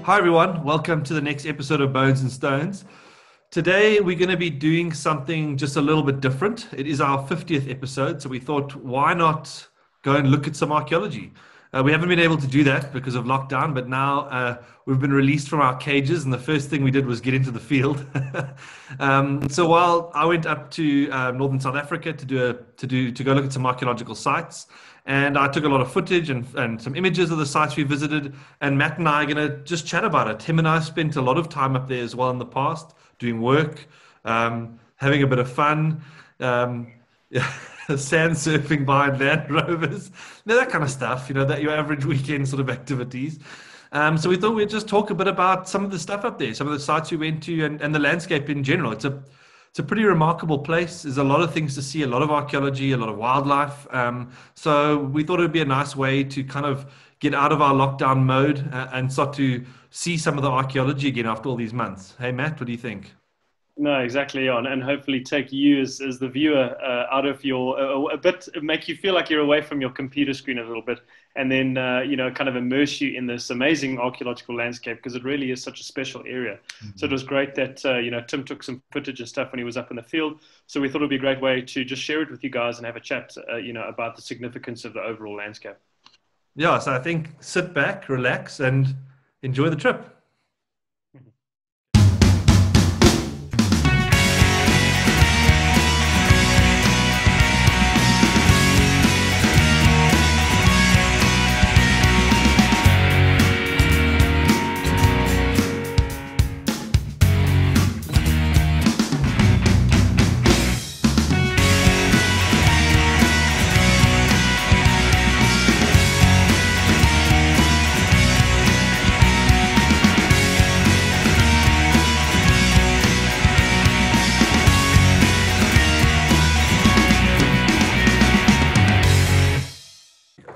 Hi everyone, welcome to the next episode of Bones and Stones. Today we're going to be doing something just a little bit different. It is our 50th episode, so we thought why not go and look at some archaeology. We haven't been able to do that because of lockdown, but now we've been released from our cages, and the first thing we did was get into the field. So while I went up to northern South Africa to go look at some archaeological sites, and I took a lot of footage and some images of the sites we visited, and Matt and I are going to just chat about it. Him and I spent a lot of time up there as well in the past, doing work, having a bit of fun. Yeah, sand surfing behind Land Rovers, that kind of stuff, that your average weekend sort of activities. So we thought we'd just talk a bit about some of the stuff up there, some of the sites we went to, and the landscape in general. It's a pretty remarkable place. There's a lot of things to see, a lot of archaeology, a lot of wildlife. So we thought it would be a nice way to kind of get out of our lockdown mode and start to see some of the archaeology again after all these months. Hey, Matt, what do you think? No, exactly, and hopefully take you as the viewer out of your a bit, make you feel like you're away from your computer screen a little bit, and then kind of immerse you in this amazing archaeological landscape, because it really is such a special area. So it was great that Tim took some footage and stuff when he was up in the field. So we thought it'd be a great way to just share it with you guys and have a chat, about the significance of the overall landscape. Yeah, so I think sit back, relax, and enjoy the trip.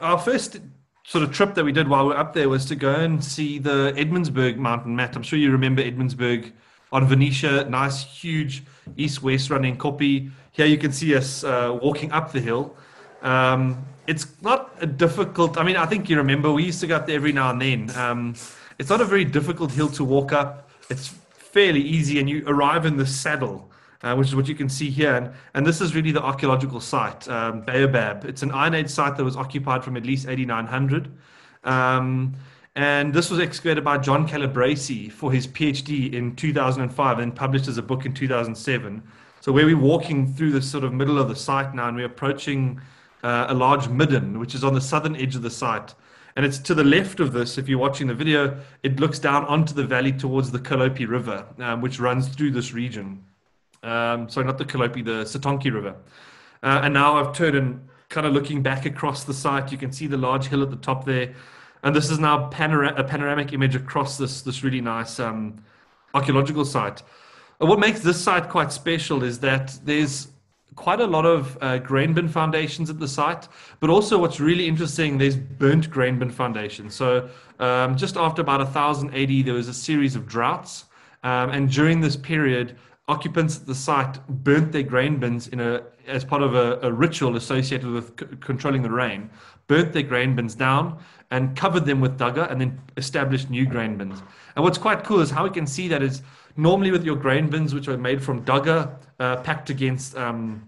Our first sort of trip that we did while we were up there was to go and see the Ebmondsburg mountain. Matt, I'm sure you remember Ebmondsburg on Venetia, nice, huge east-west running kopje. Here you can see us walking up the hill. It's not a difficult, I think you remember, we used to go up there every now and then. It's not a very difficult hill to walk up. It's fairly easy, and you arrive in the saddle, which is what you can see here. And this is really the archaeological site, Baobab. It's an Iron Age site that was occupied from at least 8900. And this was excavated by John Calabresi for his PhD in 2005 and published as a book in 2007. So where we're walking through the sort of middle of the site now, and we're approaching a large midden, which is on the southern edge of the site. And it's to the left of this. If you're watching the video, it looks down onto the valley towards the Kalopi River, which runs through this region. Sorry, not the Kalopi, the Satonki River. And now I've turned and kind of looking back across the site. You can see the large hill at the top there. And this is now a panoramic image across this really nice archaeological site. What makes this site quite special is that there's quite a lot of grain bin foundations at the site, but also what's really interesting, there's burnt grain bin foundations. So just after about 1080, there was a series of droughts. And during this period, occupants at the site burnt their grain bins as part of a ritual associated with controlling the rain, burnt their grain bins down and covered them with dugger, and then established new grain bins. And what's quite cool is how we can see that is normally with your grain bins, which are made from dugger packed against a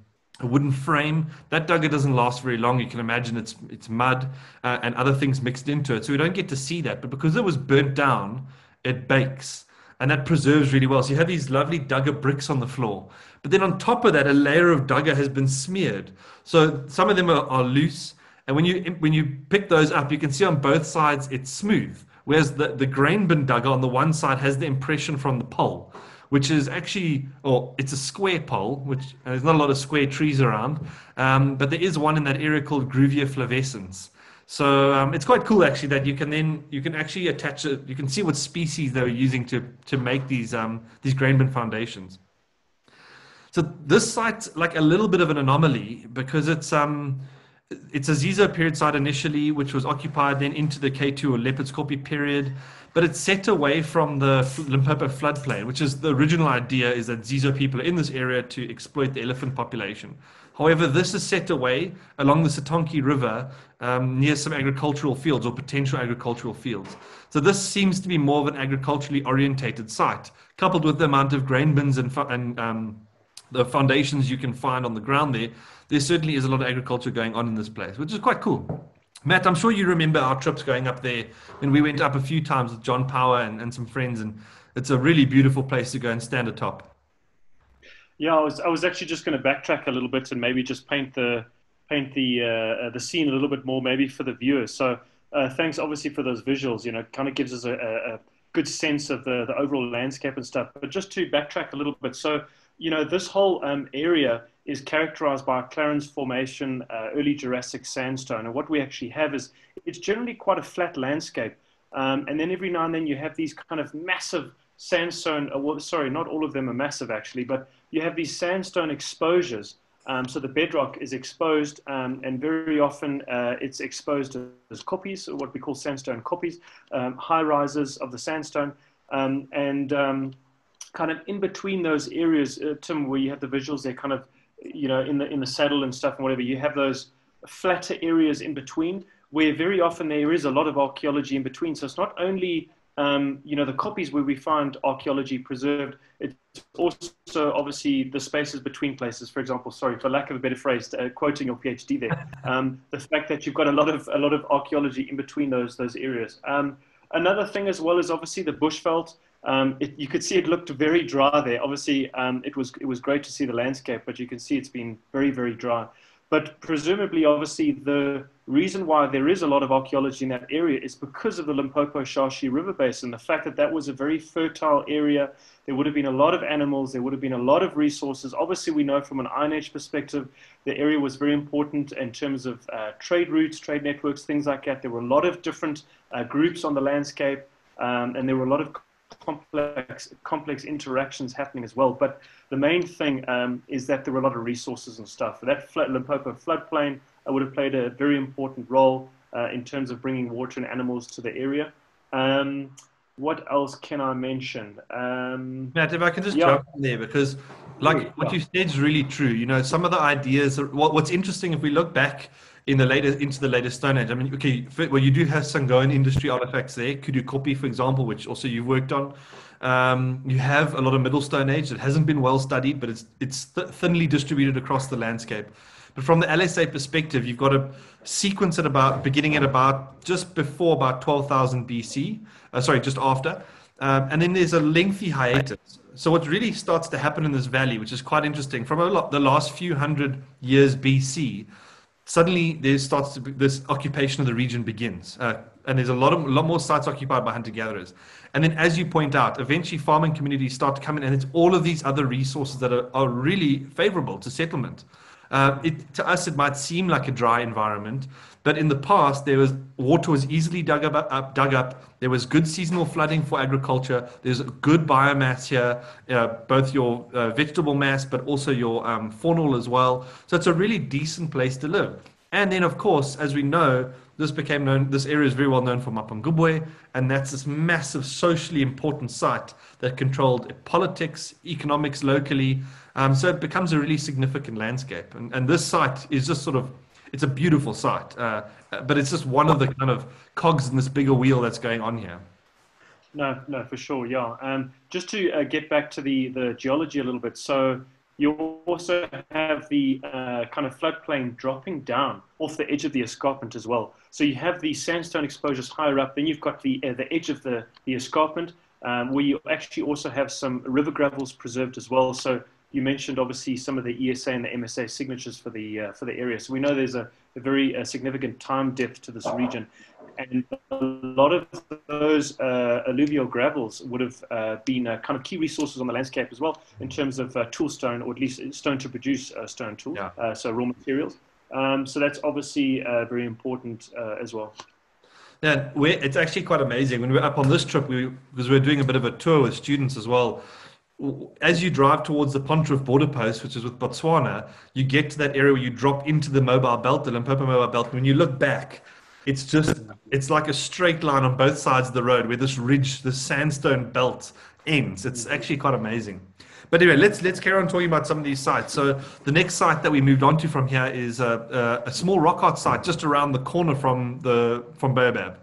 wooden frame, that dugger doesn't last very long. You can imagine it's mud and other things mixed into it. So we don't get to see that. But because it was burnt down, it bakes. And that preserves really well. So you have these lovely dugger bricks on the floor. But then on top of that, a layer of dugger has been smeared. So some of them are loose. And when you pick those up, you can see on both sides it's smooth. Whereas the grain bin dugger on the one side has the impression from the pole, which is actually, it's a square pole, which there's not a lot of square trees around. But there is one in that area called Gruvia flavescens. So it's quite cool actually that you can actually attach it. You can see what species they were using to make these grain bin foundations. So this site's like a little bit of an anomaly because it's a Zizo period site initially, which was occupied then into the K2 or Leopard's Kopje period, but it's set away from the Limpopo floodplain, which is the original idea is that Zizo people are in this area to exploit the elephant population. However, this is set away along the Satonki River near some agricultural fields or potential agricultural fields. So this seems to be more of an agriculturally orientated site, coupled with the amount of grain bins and the foundations you can find on the ground there. There certainly is a lot of agriculture going on in this place, which is quite cool. Matt, I'm sure you remember our trips going up there when we went up a few times with John Power and some friends, and it's a really beautiful place to go and stand atop. Yeah, I was actually just going to backtrack a little bit and maybe just paint the scene a little bit more, maybe for the viewers. So thanks, obviously, for those visuals. Kind of gives us a good sense of the overall landscape and stuff. But just to backtrack a little bit, so this whole area is characterized by a Clarence Formation, early Jurassic sandstone. And what we actually have is it's generally quite a flat landscape. And then every now and then you have these kind of massive sandstone, well, sorry, not all of them are massive actually, but you have these sandstone exposures. So the bedrock is exposed, and very often it's exposed as koppies, or what we call sandstone koppies, high rises of the sandstone. Kind of in between those areas, Tim, where you have the visuals there, kind of, in the saddle and stuff and whatever, you have those flatter areas in between, where very often there is a lot of archaeology in between. So it's not only the copies where we find archaeology preserved, it's also obviously the spaces between places. For example, sorry, for lack of a better phrase, quoting your PhD there, the fact that you've got a lot of archaeology in between those areas. Another thing as well is obviously the bushveld. You could see it looked very dry there. Obviously, it was great to see the landscape, but you can see it's been very, very dry. But presumably, obviously, the reason why there is a lot of archaeology in that area is because of the Limpopo Shashe River basin. The fact that that was a very fertile area, there would have been a lot of animals, there would have been a lot of resources. Obviously, we know from an Iron Age perspective, the area was very important in terms of trade routes, trade networks, things like that. There were a lot of different groups on the landscape, and there were a lot of complex interactions happening as well. But the main thing is that there were a lot of resources and stuff. That Limpopo floodplain would have played a very important role in terms of bringing water and animals to the area. What else can I mention? Matt, if I can just jump in there, because what you said is really true. Some of the ideas what's interesting, if we look back into the later Stone Age, I mean, okay, well, you do have Sangoan industry artifacts there, Kudu Kopi, for example, which also you've worked on. You have a lot of Middle Stone Age that hasn't been well studied, but it's thinly distributed across the landscape. But from the LSA perspective, you've got to sequence it beginning at just before about 12,000 BC, just after. And then there's a lengthy hiatus. So what really starts to happen in this valley, which is quite interesting, from the last few hundred years BC, suddenly there starts to be this occupation of the region begins. And there's a lot more sites occupied by hunter-gatherers. And then, as you point out, eventually farming communities start to come in, and it's all of these other resources that are really favorable to settlement. To us, it might seem like a dry environment, but in the past, water was easily dug up. There was good seasonal flooding for agriculture. There's good biomass here, both your vegetable mass, but also your faunal as well. So it's a really decent place to live. And then, of course, as we know, this area is very well known for Mapungubwe, and that's this massive socially important site that controlled politics, economics locally. So it becomes a really significant landscape. And this site is just it's a beautiful site, but it's just one of the kind of cogs in this bigger wheel that's going on here. No, for sure, yeah. Just to get back to the geology a little bit, so you also have the kind of floodplain dropping down off the edge of the escarpment as well. So you have the sandstone exposures higher up, then you've got the edge of the escarpment, where you actually also have some river gravels preserved as well. So you mentioned obviously some of the ESA and the MSA signatures for the area. So we know there's a very significant time depth to this region. And a lot of those alluvial gravels would have been kind of key resources on the landscape as well, in terms of tool stone, or at least stone to produce stone tools, so raw materials. So that's obviously very important as well. Yeah, it's actually quite amazing. When we were up on this trip, because we were doing a bit of a tour with students as well, as you drive towards the Pontruf border post, which is with Botswana, you get to that area where you drop into the mobile belt, the Limpopo mobile belt. When you look back, it's like a straight line on both sides of the road where this ridge, the sandstone belt ends. It's actually quite amazing. But anyway, let's carry on talking about some of these sites. So the next site that we moved on to from here is a small rock art site just around the corner from Baobab.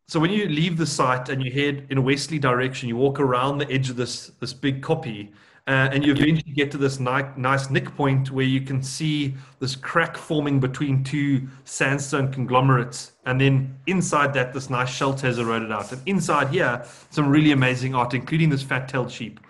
So when you leave the site and you head in a westerly direction, you walk around the edge of this big kopje, and you eventually get to this nice nick point where you can see this crack forming between two sandstone conglomerates, and then inside that, this nice shelter has eroded out. And inside here, some really amazing art, including this fat-tailed sheep.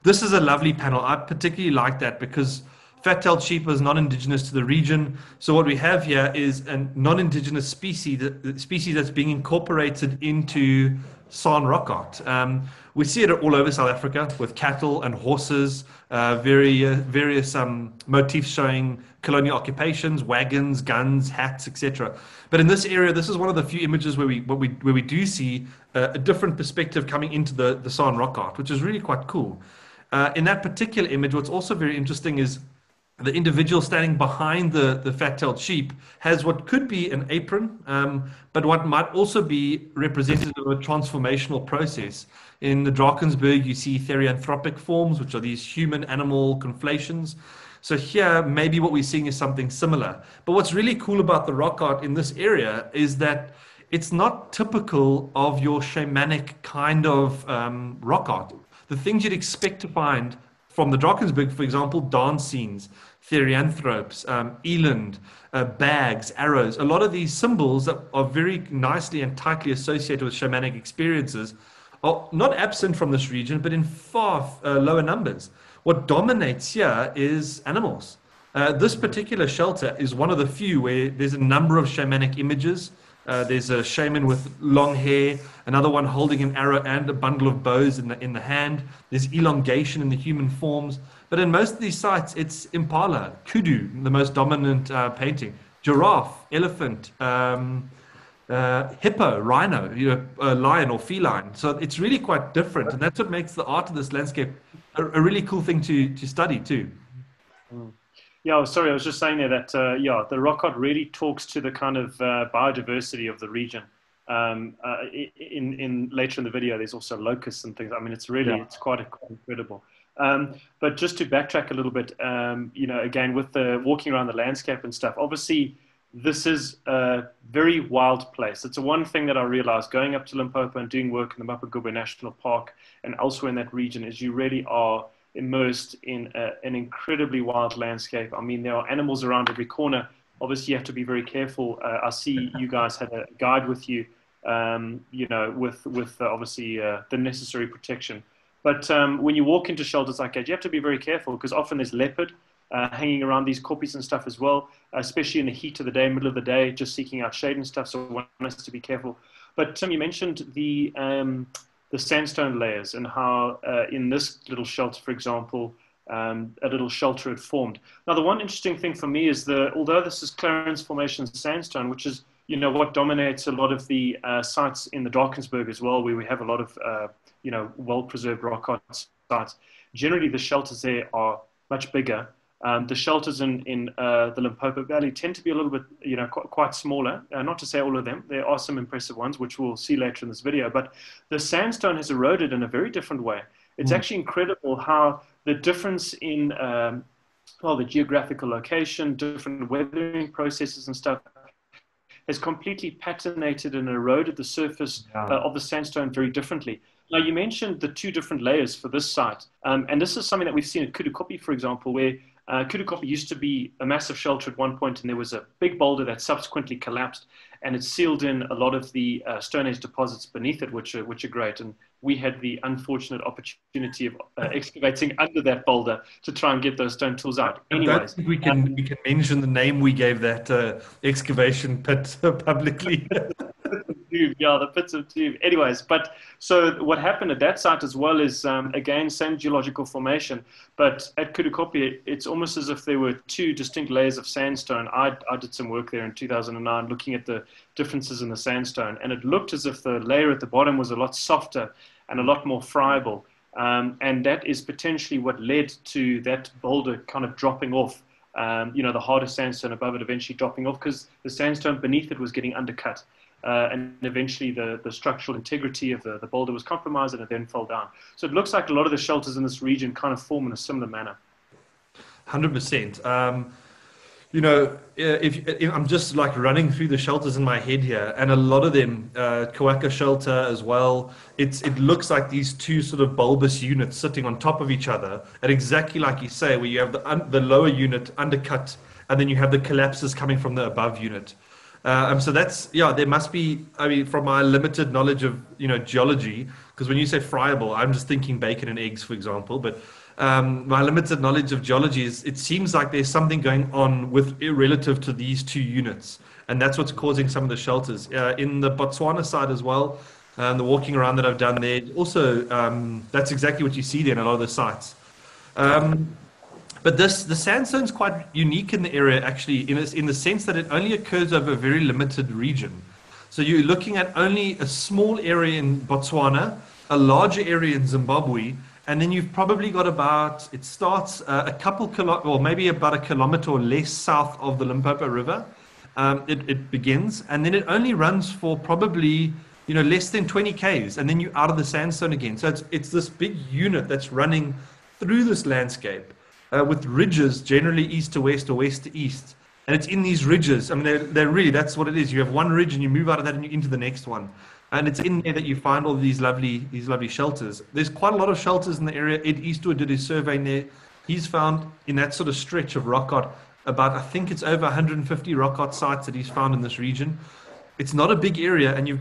This is a lovely panel. I particularly like that because fat-tailed sheep is non-indigenous to the region. So what we have here is a non-indigenous species, that's being incorporated into San rock art. We see it all over South Africa with cattle and horses, various motifs showing colonial occupations, wagons, guns, hats, etc. But in this area, this is one of the few images where we do see a different perspective coming into the San rock art, which is really quite cool. In that particular image, what's also very interesting is the individual standing behind the fat-tailed sheep has what could be an apron, but what might also be representative of a transformational process. In the Drakensberg, you see therianthropic forms, which are these human-animal conflations. So here, maybe what we're seeing is something similar. But what's really cool about the rock art in this area is that it's not typical of your shamanic kind of rock art. The things you'd expect to find from the Drakensberg, for example, dance scenes, therianthropes, eland, bags, arrows, a lot of these symbols that are very nicely and tightly associated with shamanic experiences are not absent from this region, but in far lower numbers. What dominates here is animals. This particular shelter is one of the few where there's a number of shamanic images. There's a shaman with long hair, another one holding an arrow and a bundle of bows in the hand. There's elongation in the human forms. But in most of these sites, it's impala, kudu, the most dominant painting, giraffe, elephant, hippo, rhino, lion or feline. So it's really quite different. And that's what makes the art of this landscape a really cool thing to study too. Yeah, sorry, I was just saying there that, yeah, the rock art really talks to the kind of biodiversity of the region. Later in the video, there's also locusts and things. I mean, it's really, it's quite incredible. But just to backtrack a little bit, again, with the walking around the landscape and stuff, obviously, this is a very wild place. It's one thing that I realized going up to Limpopo and doing work in the Mapungubwe National Park and elsewhere in that region is you really are immersed in an incredibly wild landscape. I mean, there are animals around every corner. Obviously, you have to be very careful. I see you guys had a guide with you, with obviously the necessary protection. But when you walk into shelters like that, you have to be very careful because often there's leopard hanging around these kopjes and stuff as well, especially in the heat of the day, middle of the day, just seeking out shade and stuff. So one has to be careful. But Tim, you mentioned the sandstone layers and how in this little shelter, for example, a little shelter had formed. Now, the one interesting thing for me is although this is Clarence Formation sandstone, which is what dominates a lot of the sites in the Drakensberg as well, where we have a lot of well-preserved rock art sites. Generally, the shelters there are much bigger. The shelters in the Limpopo Valley tend to be a little bit, quite smaller. Not to say all of them. There are some impressive ones, which we'll see later in this video. But the sandstone has eroded in a very different way. It's actually incredible how the difference in, the geographical location, different weathering processes and stuff, has completely patinated and eroded the surface of the sandstone very differently. Now, you mentioned the two different layers for this site. And this is something that we've seen at Kudu Kopje, for example, where Kudu Kopje used to be a massive shelter at one point, and there was a big boulder that subsequently collapsed, and it sealed in a lot of the Stone Age deposits beneath it, which are great. And we had the unfortunate opportunity of excavating under that boulder to try and get those stone tools out. Anyways, we can mention the name we gave that excavation pit publicly. The pits of tube. Anyways, but so what happened at that site as well is, again, same geological formation, but at Kudu Kopje, it's almost as if there were two distinct layers of sandstone. I did some work there in 2009 looking at the differences in the sandstone, and it looked as if the layer at the bottom was a lot softer and a lot more friable, and that is potentially what led to that boulder kind of dropping off the harder sandstone above it eventually dropping off because the sandstone beneath it was getting undercut. And eventually the structural integrity of the boulder was compromised and it then fell down. So it looks like a lot of the shelters in this region kind of form in a similar manner. 100%. If I'm just like running through the shelters in my head here, and a lot of them, Koika Shelter as well, it looks like these two sort of bulbous units sitting on top of each other, and exactly like you say, where you have the lower unit undercut, and then you have the collapses coming from the above unit. So that's, yeah, there must be, I mean, from my limited knowledge of, geology, because when you say friable, I'm just thinking bacon and eggs, for example, but my limited knowledge of geology is it seems like there's something going on with relative to these two units, and that's what's causing some of the shelters. In the Botswana side as well, the walking around that I've done there, also, that's exactly what you see there in a lot of the sites. But the sandstone is quite unique in the area, actually, in the sense that it only occurs over a very limited region. So you're looking at only a small area in Botswana, a larger area in Zimbabwe, and then you've probably got about, it starts a couple or maybe about a kilometer or less south of the Limpopo River. It begins, and then it only runs for probably, less than 20 Ks, and then you're out of the sandstone again. So it's this big unit that's running through this landscape. With ridges generally east to west or west to east. And it's in these ridges. I mean, they're really, that's what it is. You have one ridge and you move out of that and you're into the next one. And it's in there that you find all these lovely shelters. There's quite a lot of shelters in the area. Ed Eastwood did his survey in there. He's found in that sort of stretch of rock art about, I think it's over 150 rock art sites that he's found in this region. It's not a big area, and you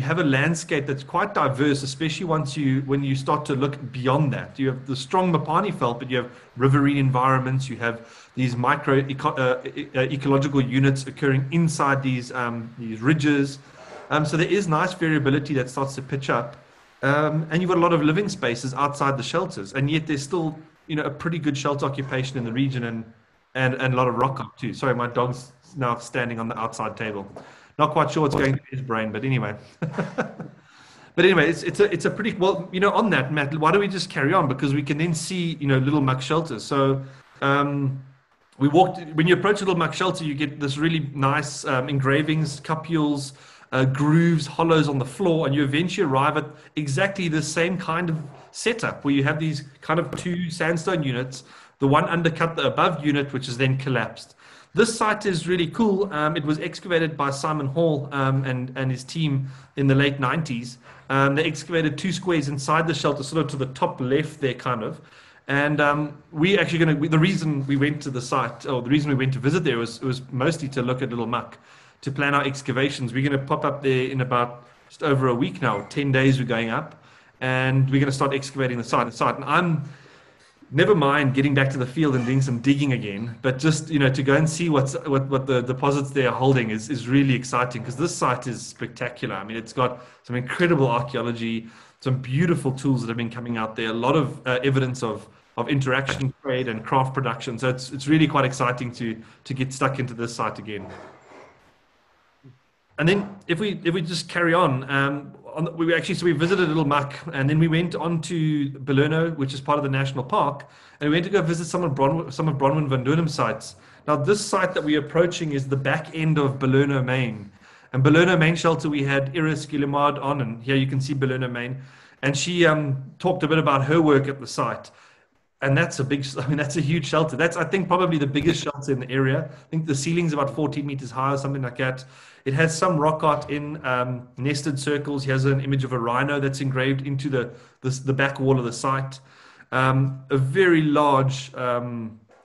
have a landscape that's quite diverse, especially when you start to look beyond that. You have the strong Mopani felt, but you have riverine environments. You have these ecological units occurring inside these ridges. So there is nice variability that starts to pitch up, and you've got a lot of living spaces outside the shelters, and yet there's still a pretty good shelter occupation in the region and a lot of rock art too. Sorry, my dog's now standing on the outside table. Not quite sure what's going through his brain, but anyway. But anyway, it's a pretty, well, on that, Matt, why don't we just carry on? Because we can then see, little muck shelters. So we walked, when you approach a little muck shelter, you get this really nice engravings, cupules, grooves, hollows on the floor, and you eventually arrive at exactly the same kind of setup where you have these kind of two sandstone units, the one undercut the above unit, which is then collapsed. This site is really cool. It was excavated by Simon Hall and his team in the late 90s. They excavated 2 squares inside the shelter, sort of to the top left there, kind of. And the reason we went to the site, or the reason we went to visit there was mostly to look at Little Muck, to plan our excavations. We're going to pop up there in about just over a week now, 10 days we're going up, and we're going to start excavating the site. And I'm never mind getting back to the field and doing some digging again, but just to go and see what the deposits they are holding is really exciting, because this site is spectacular. I mean, it's got some incredible archaeology, some beautiful tools that have been coming out there, a lot of evidence of interaction, trade, and craft production. So it's really quite exciting to get stuck into this site again. And then if we just carry on, we visited Little Muck, and then we went on to Belluno, which is part of the national park, and we went to go visit some of Bronwyn van Doornim's sites. Now, this site that we're approaching is the back end of Belluno Main. And Belluno Main Shelter, we had Iris Guillemard on, and here you can see Belluno Main. And she talked a bit about her work at the site. And that's a huge shelter. That's, I think, probably the biggest shelter in the area. I think the ceiling's about 14 meters high or something like that. It has some rock art in nested circles. He has an image of a rhino that's engraved into the back wall of the site. A very large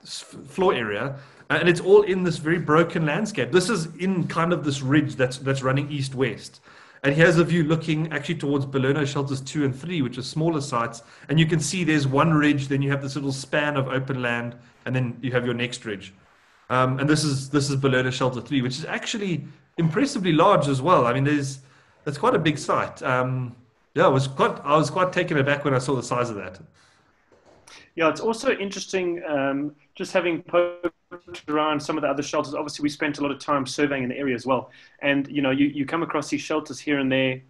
floor area. And it's all in this very broken landscape. This is in kind of this ridge that's running east-west. And here's a view looking actually towards Belluno Shelters 2 and 3, which are smaller sites. And you can see there's one ridge, then you have this little span of open land, and then you have your next ridge. And this is Belluno Shelter 3, which is actually impressively large as well. I mean, that's quite a big site. I was quite taken aback when I saw the size of that. Yeah, it's also interesting just having poked around some of the other shelters. Obviously, we spent a lot of time surveying in the area as well. And, you come across these shelters here and there.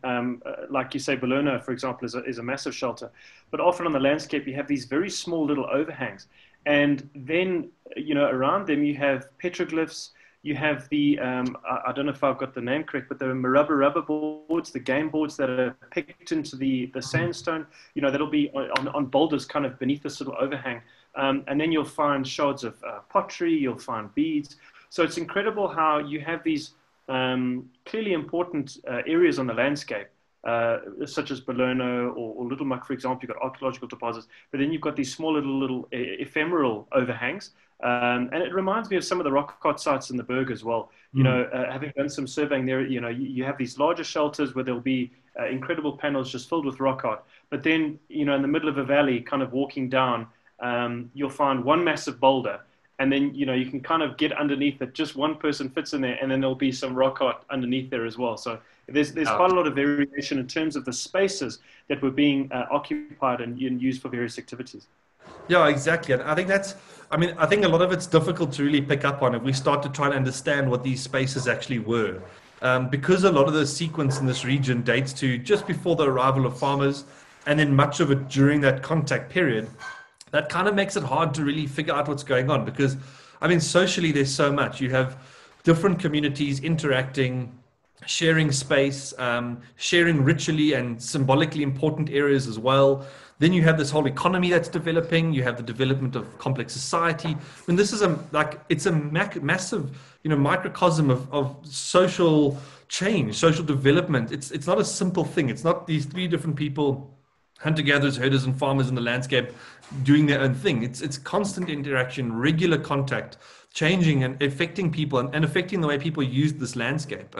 Like you say, Belluno, for example, is a massive shelter. But often on the landscape, you have these very small little overhangs. And then, around them you have petroglyphs. You have the, I don't know if I've got the name correct, but the rubber boards, the game boards that are picked into the sandstone, that'll be on boulders kind of beneath this little overhang. And then you'll find shards of pottery, you'll find beads. So it's incredible how you have these clearly important areas on the landscape, such as Belluno or Little Muck, for example. You've got archaeological deposits, but then you've got these small little ephemeral overhangs. And it reminds me of some of the rock art sites in the Berg as well. Having done some surveying there, you have these larger shelters where there'll be incredible panels just filled with rock art. But then, in the middle of a valley, kind of walking down, you'll find one massive boulder. And then, you can kind of get underneath it. Just one person fits in there, and then there'll be some rock art underneath there as well. So there's quite a lot of variation in terms of the spaces that were being occupied and used for various activities. Yeah, exactly. And I think I think a lot of it's difficult to really pick up on if we start to try and understand what these spaces actually were. Because a lot of the sequence in this region dates to just before the arrival of farmers, and then much of it during that contact period, that kind of makes it hard to really figure out what's going on. Because, socially, there's so much. You have different communities interacting, sharing space, sharing ritually and symbolically important areas as well. Then you have this whole economy that's developing. You have the development of complex society. This is it's a massive, microcosm of social change, social development. It's not a simple thing. It's not these three different people, hunter-gatherers, herders, and farmers in the landscape doing their own thing. It's constant interaction, regular contact, changing and affecting people and affecting the way people use this landscape.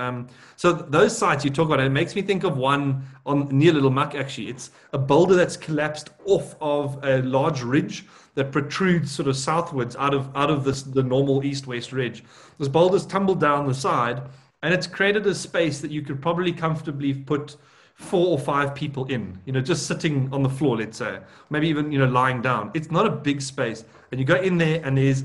So those sites you talk about, it makes me think of one near Little Muck, actually. It's a boulder that's collapsed off of a large ridge that protrudes sort of southwards out of the normal east-west ridge. This boulder's tumbled down the side, and it's created a space that you could probably comfortably put 4 or 5 people in, just sitting on the floor, let's say, maybe even, lying down. It's not a big space. And you go in there and there's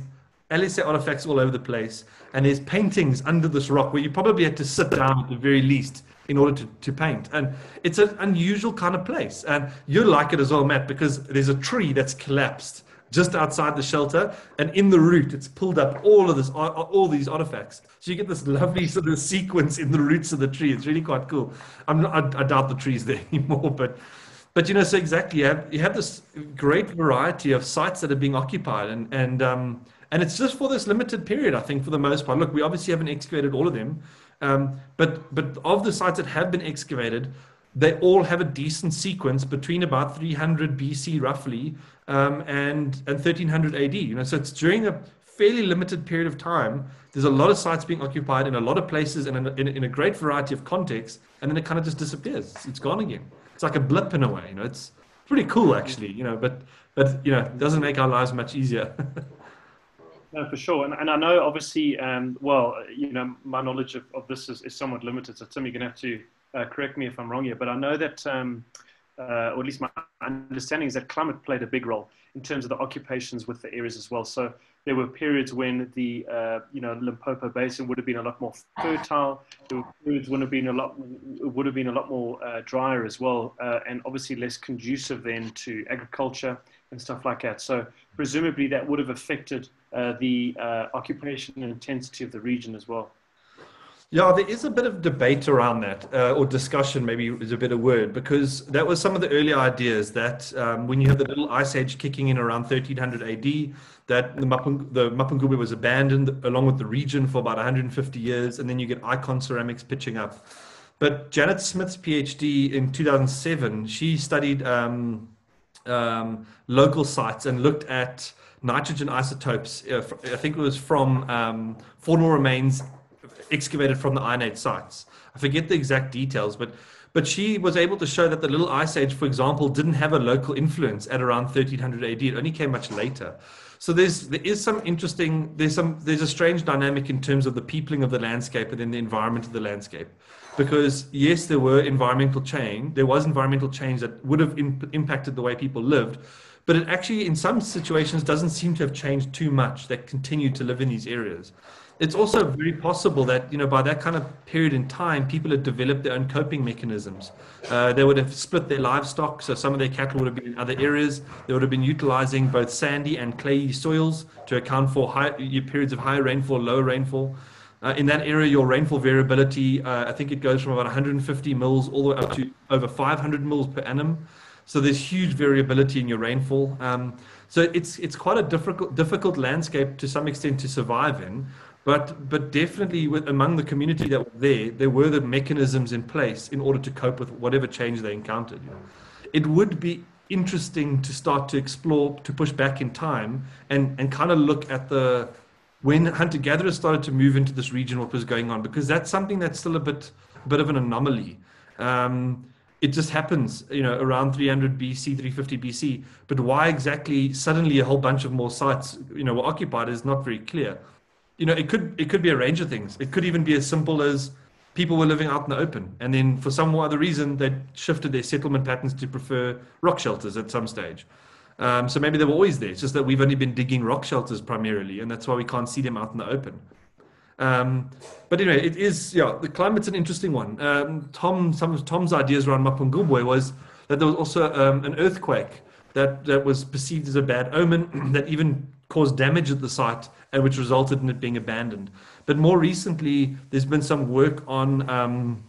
LSA artifacts all over the place. And there's paintings under this rock where you probably had to sit down at the very least in order to paint. And it's an unusual kind of place. And you'll like it as well, Matt, because there's a tree that's collapsed just outside the shelter, and in the root, it's pulled up all these artifacts. So you get this lovely sort of sequence in the roots of the tree. It's really quite cool. I doubt the tree's there anymore, but so exactly, you have this great variety of sites that are being occupied, and it's just for this limited period, I think, for the most part. Look, we obviously haven't excavated all of them, but of the sites that have been excavated, they all have a decent sequence between about 300 BC roughly and 1300 AD. So it's during a fairly limited period of time. There's a lot of sites being occupied in a lot of places and in a great variety of contexts, and then it kind of just disappears. It's gone again. It's like a blip in a way. It's pretty cool actually. But it doesn't make our lives much easier. No, for sure. And I know obviously, my knowledge of this is somewhat limited. So Tim, you're going to have to correct me if I'm wrong here, but I know that, or at least my understanding is that climate played a big role in terms of the occupations with the areas as well. So there were periods when the Limpopo Basin would have been a lot more fertile. There were periods when it would have been a lot more drier as well, and obviously less conducive then to agriculture and stuff like that. So presumably that would have affected the occupation and intensity of the region as well. Yeah, there is a bit of debate around that, or discussion maybe is a better word, because that was some of the early ideas that when you have the little ice age kicking in around 1300 AD, that the Mapungubwe was abandoned along with the region for about 150 years, and then you get icon ceramics pitching up. But Janet Smith's PhD in 2007, she studied local sites and looked at nitrogen isotopes. I think it was from faunal remains excavated from the Iron Age sites. I forget the exact details, but she was able to show that the Little Ice Age, for example, didn't have a local influence at around 1300 AD. It only came much later. So there is some interesting, there's a strange dynamic in terms of the peopling of the landscape and then the environment of the landscape. Because yes, there was environmental change that would have impacted the way people lived, but it actually in some situations doesn't seem to have changed too much that continued to live in these areas. It's also very possible that, by that kind of period in time, people had developed their own coping mechanisms. They would have split their livestock, so some of their cattle would have been in other areas. They would have been utilizing both sandy and clayey soils to account for periods of high rainfall, low rainfall. In that area, your rainfall variability, I think it goes from about 150 mils all the way up to over 500 mils per annum. So there's huge variability in your rainfall. So it's quite a difficult landscape to some extent to survive in. But definitely among the community that were there were the mechanisms in place in order to cope with whatever change they encountered. It would be interesting to start to explore, to push back in time and kind of look at when hunter-gatherers started to move into this region, what was going on, because that's something that's still a bit of an anomaly. It just happens, around 300 BC, 350 BC. But why exactly suddenly a whole bunch of more sites, were occupied is not very clear. It could be a range of things. It could even be as simple as people were living out in the open, and then for some other reason they shifted their settlement patterns to prefer rock shelters at some stage. So maybe they were always there. It's just that we've only been digging rock shelters primarily, and that's why we can't see them out in the open. But anyway, the climate's an interesting one. Some of Tom's ideas around Mapungubwe was that there was also an earthquake that was perceived as a bad omen that even caused damage at the site and which resulted in it being abandoned. But more recently, there's been some work on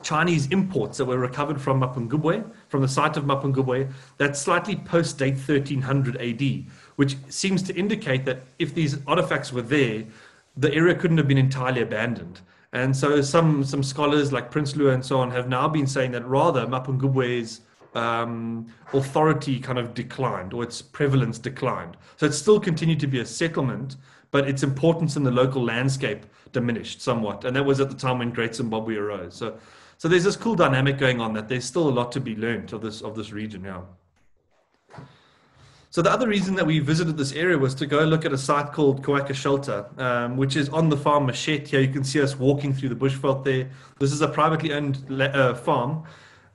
Chinese imports that were recovered from Mapungubwe, from the site of Mapungubwe, that slightly post-date 1300 AD, which seems to indicate that if these artifacts were there, the area couldn't have been entirely abandoned. And so some scholars like Prince Lua and so on have now been saying that rather Mapungubwe's authority kind of declined, or its prevalence declined. So it still continued to be a settlement, but its importance in the local landscape diminished somewhat. And that was at the time when Great Zimbabwe arose. So there's this cool dynamic going on that there's still a lot to be learned of this region now. So the other reason that we visited this area was to go look at a site called Koika Shelter, which is on the farm Machete. Here you can see us walking through the bushveld there. This is a privately owned farm.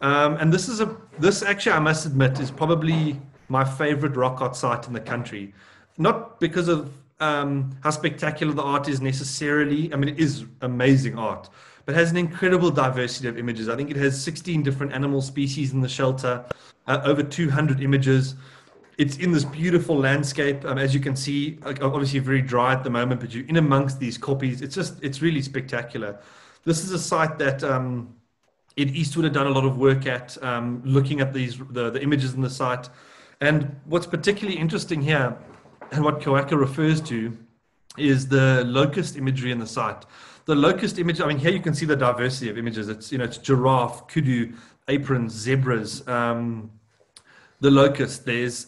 And this actually, I must admit, is probably my favorite rock art site in the country. Not because of how spectacular the art is necessarily. I mean, it is amazing art, but it has an incredible diversity of images. I think it has 16 different animal species in the shelter, over 200 images. It's in this beautiful landscape. As you can see, obviously very dry at the moment, but you're in amongst these koppies. It's really spectacular. This is a site that Ed Eastwood had done a lot of work at, looking at the images in the site. And what's particularly interesting here, and what Koika refers to, is the locust imagery in the site. The locust image, I mean, here you can see the diversity of images. It's giraffe, kudu, aprons, zebras, the locust. There's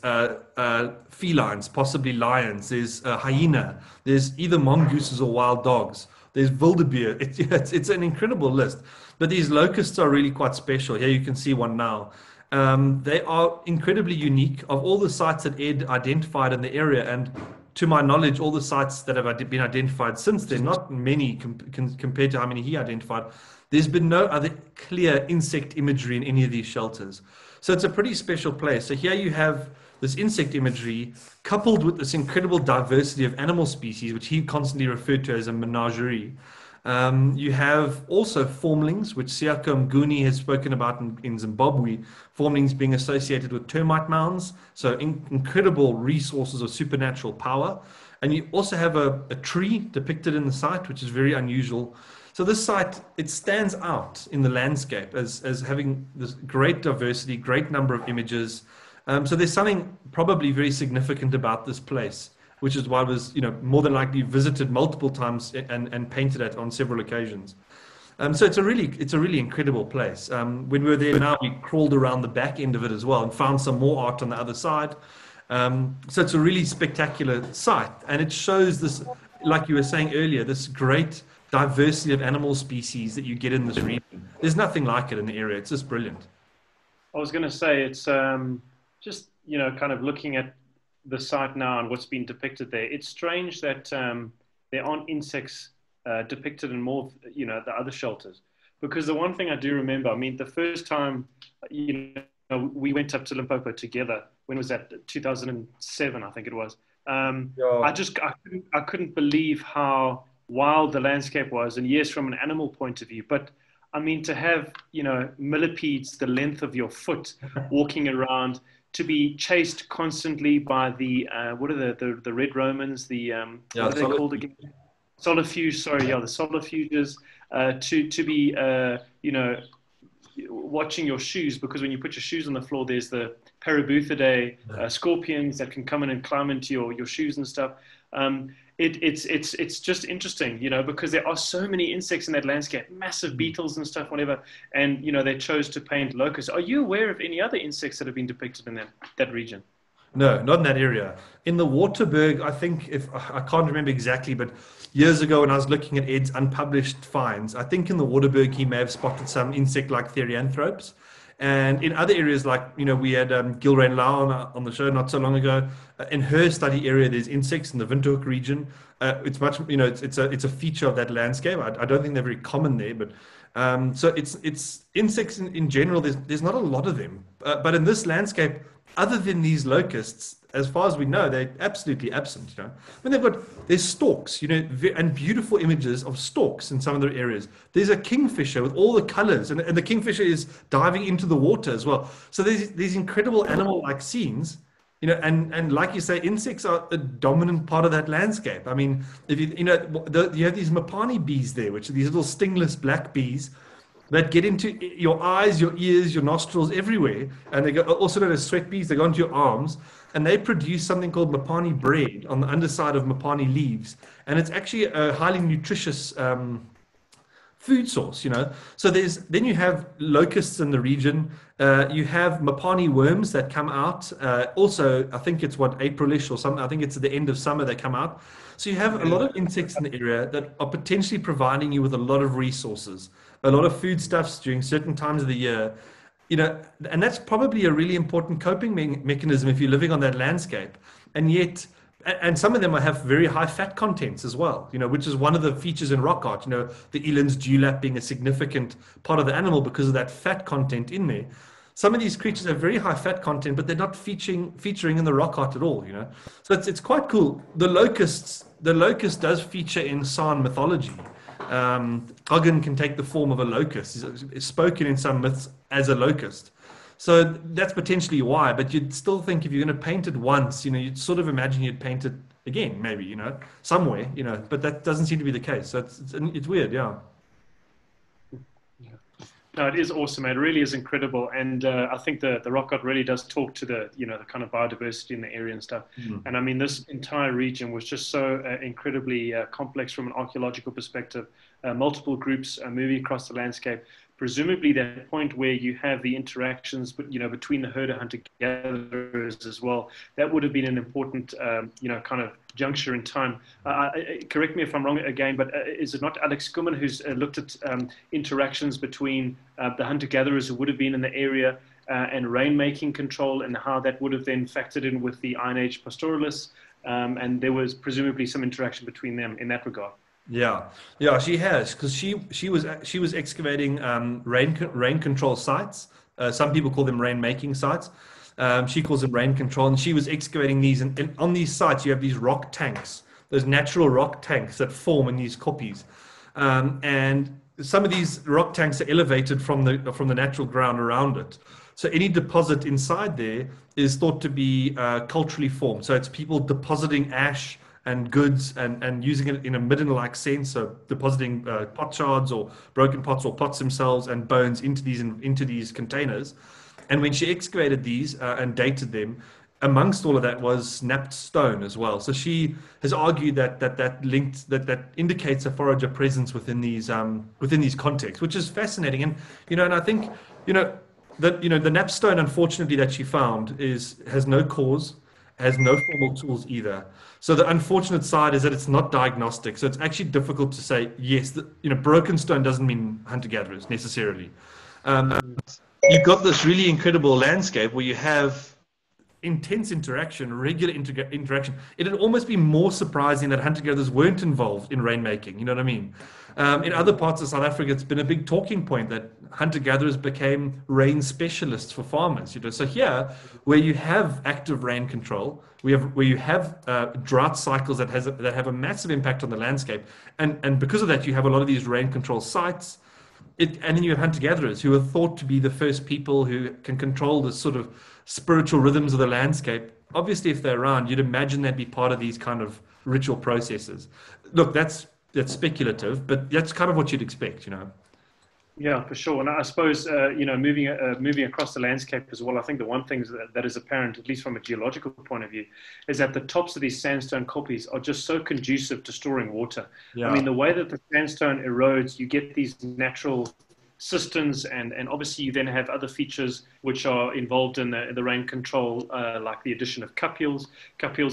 felines, possibly lions. There's hyena. There's either mongooses or wild dogs. There's wildebeest. It's an incredible list. But these locusts are really quite special. Here you can see one now. They are incredibly unique. Of all the sites that Ed identified in the area, and to my knowledge, all the sites that have been identified since then, not many compared to how many he identified, there's been no other clear insect imagery in any of these shelters. So it's a pretty special place. So here you have this insect imagery coupled with this incredible diversity of animal species, which he constantly referred to as a menagerie. You have also formlings, which Siako Mguni has spoken about in Zimbabwe, formlings being associated with termite mounds, so incredible resources of supernatural power. And you also have a tree depicted in the site, which is very unusual. So this site, it stands out in the landscape as having this great diversity, great number of images. So there's something probably very significant about this place, which is why it was, more than likely visited multiple times and painted at on several occasions. So it's a really incredible place. When we were there now, we crawled around the back end of it as well and found some more art on the other side. So it's a really spectacular site, and it shows this, like you were saying earlier, this great diversity of animal species that you get in this region. There's nothing like it in the area. It's just brilliant. I was going to say, it's just, kind of looking at the site now and what's been depicted there. It's strange that there aren't insects depicted in more, the other shelters. Because the one thing I do remember, I mean, the first time, we went up to Limpopo together. When was that? 2007, I think it was. Yeah. I couldn't believe how wild the landscape was, and yes, from an animal point of view, but I mean, to have, millipedes the length of your foot walking around, to be chased constantly by what are the Red Romans, Yeah, what are they called again? Solifuge, sorry, yeah, the solifuges, to be, watching your shoes, because when you put your shoes on the floor, there's the Parabuthidae scorpions that can come in and climb into your shoes and stuff. It's just interesting, because there are so many insects in that landscape, massive beetles and stuff, whatever. And they chose to paint locusts. Are you aware of any other insects that have been depicted in that region? No, not in that area. In the Waterberg, I think, if I can't remember exactly, but years ago when I was looking at Ed's unpublished finds, I think in the Waterberg he may have spotted some insect like therianthropes. And in other areas, like, we had Gilrain Lau on the show not so long ago. In her study area, there's insects in the Windhoek region. It's much, it's a feature of that landscape. I don't think they're very common there, but so it's insects in general. There's not a lot of them, but in this landscape, other than these locusts, as far as we know, they're absolutely absent. When there's storks, and beautiful images of storks in some of the areas. There's a kingfisher with all the colors, and the kingfisher is diving into the water as well. So there's these incredible animal-like scenes, and like you say, insects are a dominant part of that landscape. I mean, if you have these Mapani bees there, which are these little stingless black bees that get into your eyes, your ears, your nostrils, everywhere. And they go, also known as sweat bees, they go into your arms, and they produce something called Mapani bread on the underside of Mapani leaves. And it's actually a highly nutritious food source, So then you have locusts in the region. You have Mapani worms that come out. Also, I think it's Aprilish or something. I think it's at the end of summer they come out. So you have a lot of insects in the area that are potentially providing you with a lot of resources, a lot of foodstuffs during certain times of the year, and that's probably a really important coping mechanism if you're living on that landscape. And yet, and some of them have very high fat contents as well, which is one of the features in rock art, the eland's dewlap being a significant part of the animal because of that fat content in there. Some of these creatures have very high fat content, but they're not featuring in the rock art at all, So it's quite cool. The locust does feature in San mythology. Ogden can take the form of a locust. It's spoken in some myths as a locust. So that's potentially why, but you'd still think if you're going to paint it once, you'd sort of imagine you'd paint it again, maybe, somewhere, but that doesn't seem to be the case. So it's weird, yeah. No, it is awesome. It really is incredible, and I think the rock art really does talk to the the kind of biodiversity in the area and stuff. And I mean, this entire region was just so incredibly complex from an archaeological perspective. Multiple groups moving across the landscape. Presumably, that point where you have the interactions, between the herder-hunter gatherers as well, that would have been an important, kind of juncture in time. Correct me if I'm wrong again, but is it not Alex Kumman who's looked at interactions between the hunter-gatherers who would have been in the area and rainmaking control, and how that would have then factored in with the Iron Age pastoralists? And there was presumably some interaction between them in that regard. Yeah, she has, because she was excavating rain control sites. Some people call them rainmaking sites. She calls them rain control, and she was excavating these. And on these sites, you have these rock tanks, those natural rock tanks that form in these koppies. And some of these rock tanks are elevated from the natural ground around it. So any deposit inside there is thought to be culturally formed. So it's people depositing ash and goods and using it in a midden-like sense, so depositing pot shards or broken pots or pots themselves and bones into these containers. And when she excavated these and dated them, amongst all of that was snapped stone as well. So she has argued that indicates a forager presence within these contexts, which is fascinating. And and I think the napstone, unfortunately, that she found has no cause, has no formal tools either. So the unfortunate side is that it's not diagnostic. So it's actually difficult to say, yes, broken stone doesn't mean hunter-gatherers necessarily. You've got this really incredible landscape where you have intense interaction, regular interaction. It'd almost be more surprising that hunter-gatherers weren't involved in rainmaking. You know what I mean? In other parts of South Africa, it's been a big talking point that hunter-gatherers became rain specialists for farmers. You know, so here, where you have active rain control, where you have drought cycles that have a massive impact on the landscape, and because of that, you have a lot of these rain control sites. And then you have hunter-gatherers who are thought to be the first people who can control the sort of spiritual rhythms of the landscape. Obviously, if they're around, you'd imagine they'd be part of these kind of ritual processes. Look, that's speculative, but that's kind of what you'd expect, you know. Yeah, for sure. And I suppose, moving across the landscape as well, I think the one thing that is apparent, at least from a geological point of view, is that the tops of these sandstone koppies are just so conducive to storing water. Yeah. I mean, the way that the sandstone erodes, you get these natural cisterns, and obviously you then have other features which are involved in the rain control, like the addition of cupules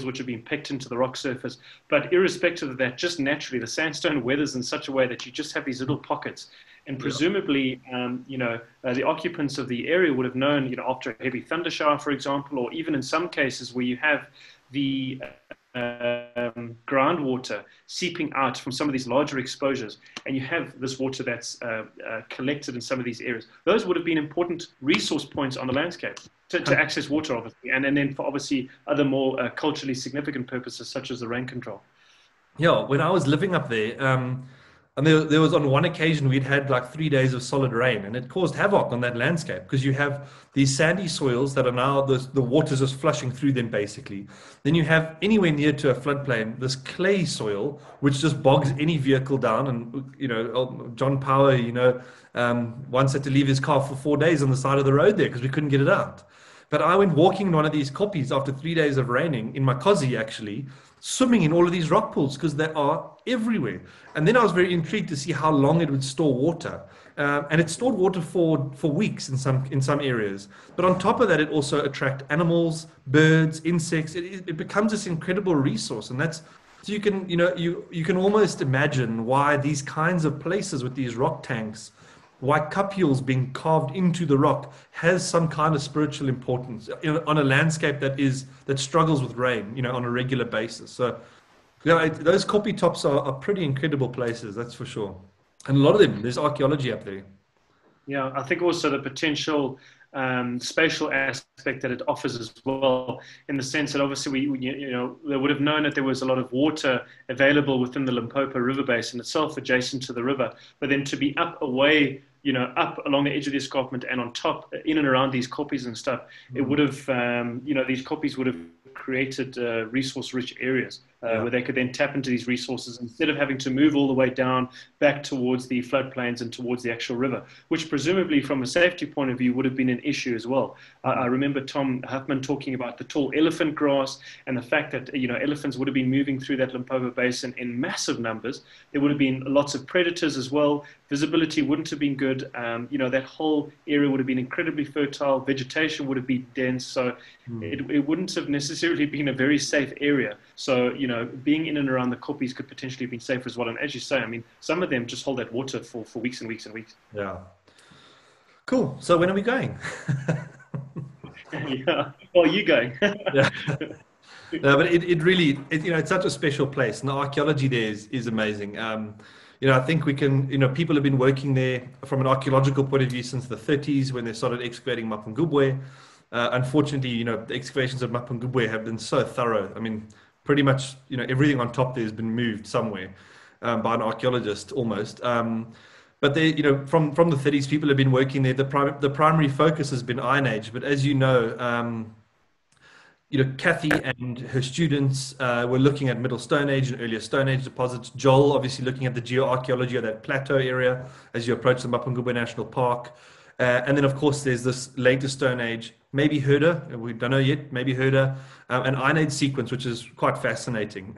which have been pecked into the rock surface. But irrespective of that, just naturally, the sandstone weathers in such a way that you just have these little pockets. And presumably, the occupants of the area would have known, after a heavy thunder shower, for example, or even in some cases where you have the groundwater seeping out from some of these larger exposures, and you have this water that's collected in some of these areas. Those would have been important resource points on the landscape to access water, obviously, and then for obviously other more culturally significant purposes, such as the rain control. Yeah, when I was living up there, and there was on one occasion we'd had like 3 days of solid rain, and it caused havoc on that landscape because you have these sandy soils that are now the water's just flushing through them basically. Then you have anywhere near to a floodplain this clay soil which just bogs any vehicle down, and John Power once had to leave his car for 4 days on the side of the road there because we couldn't get it out. But I went walking in one of these koppies after 3 days of raining in my cozy actually, swimming in all of these rock pools because they are everywhere. And then I was very intrigued to see how long it would store water. And it stored water for weeks in some areas. But on top of that, it also attracts animals, birds, insects. It becomes this incredible resource. And that's so you can almost imagine why these kinds of places with these rock tanks, why cupules being carved into the rock has some kind of spiritual importance on a landscape that struggles with rain, on a regular basis. So, those koppie tops are pretty incredible places, that's for sure. And a lot of them, there's archaeology up there. Yeah, I think also the potential spatial aspect that it offers as well, in the sense that obviously they would have known that there was a lot of water available within the Limpopo River basin itself, adjacent to the river, but then to be up away, up along the edge of the escarpment and on top, in and around these koppies and stuff, it would have, these koppies would have created resource-rich areas where they could then tap into these resources instead of having to move all the way down back towards the floodplains and towards the actual river, which presumably from a safety point of view would have been an issue as well. I remember Tom Huffman talking about the tall elephant grass and the fact that elephants would have been moving through that Limpopo basin in massive numbers. There would have been lots of predators as well. Visibility wouldn't have been good. That whole area would have been incredibly fertile. Vegetation would have been dense. So it wouldn't have necessarily been a very safe area. So, being in and around the koppies could potentially have been safer as well. And as you say, I mean, some of them just hold that water for weeks and weeks and weeks. Yeah. Cool. So when are we going? Yeah. Well, you going? Yeah. No, but it really, it's such a special place. And the archaeology there is amazing. I think we can, people have been working there from an archaeological point of view since the 30s when they started excavating Mapungubwe. Unfortunately, the excavations of Mapungubwe have been so thorough. I mean, pretty much, everything on top there has been moved somewhere by an archaeologist almost. But they, from the 30s, people have been working there. The primary focus has been Iron Age. But as you know, Kathy and her students were looking at Middle Stone Age and earlier Stone Age deposits. Joel, obviously, looking at the geoarchaeology of that plateau area as you approach the Mapungubwe National Park. And then, of course, there's this later Stone Age, maybe Herder, we don't know yet, maybe Herder, an Iron Age sequence, which is quite fascinating.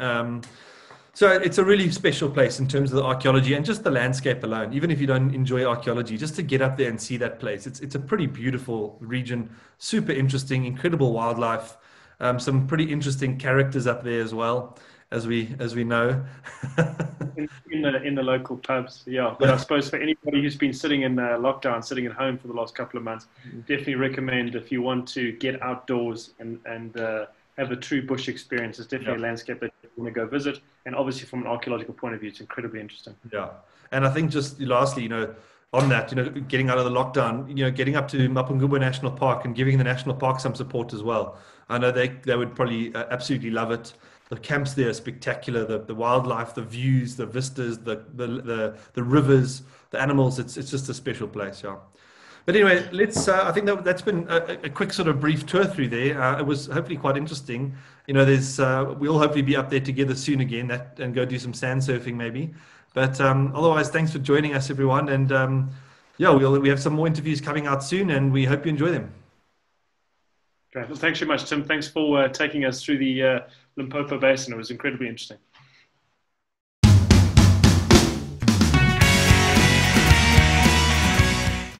So it's a really special place in terms of the archaeology and just the landscape alone. Even if you don't enjoy archaeology, just to get up there and see that place, it's a pretty beautiful region, super interesting, incredible wildlife, some pretty interesting characters up there as well. as we know. In the local pubs, yeah. But I suppose for anybody who's been sitting in lockdown, sitting at home for the last couple of months, definitely recommend if you want to get outdoors and have a true bush experience. It's definitely Yeah. a landscape that you want to go visit, and obviously from an archaeological point of view, it's incredibly interesting. Yeah. And I think just lastly, on that, getting out of the lockdown, getting up to Mapungubwe National Park and giving the national park some support as well. I know they would probably absolutely love it. The camps there are spectacular. The wildlife, the views, the vistas, the rivers, the animals. It's just a special place. Yeah. But anyway, let's. I think that's been a quick sort of brief tour through there. It was hopefully quite interesting. There's we'll hopefully be up there together soon again and go do some sand surfing maybe. But otherwise, thanks for joining us, everyone. And yeah, we have some more interviews coming out soon, and we hope you enjoy them. Great. Well, thanks very much, Tim. Thanks for taking us through the Limpopo Basin. It was incredibly interesting.